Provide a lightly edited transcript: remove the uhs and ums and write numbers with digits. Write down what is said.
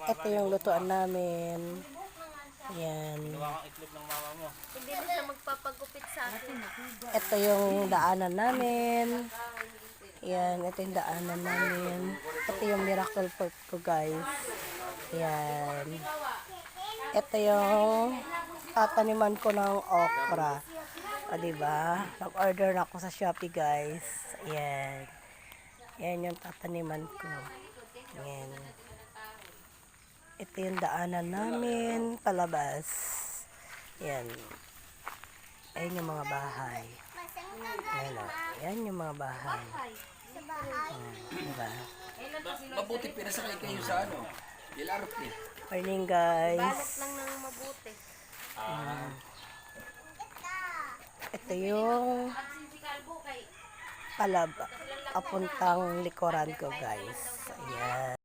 Ito yung lutuan namin. Yan. Hindi na siya magpapagupit sa akin. Ito yung daanan namin. Yan, ito yung daanan namin. Ito yung miracle pork ko, guys. Yan. Ito yung tataniman ko ng okra. O, diba? Nag-order na ako sa Shopee, guys. Yan. Yan yung tataniman ko. Yan. Ito yung daanan namin palabas. Yan. Ayan yung mga bahay. Ayan o. Ayan yung mga bahay. Diba? Mabuti pinasakay kayo sa ano? Ilarot niya. Morning, guys. Balot lang ng mabuti. Ito yung papuntang likuran ko, guys. Ayan.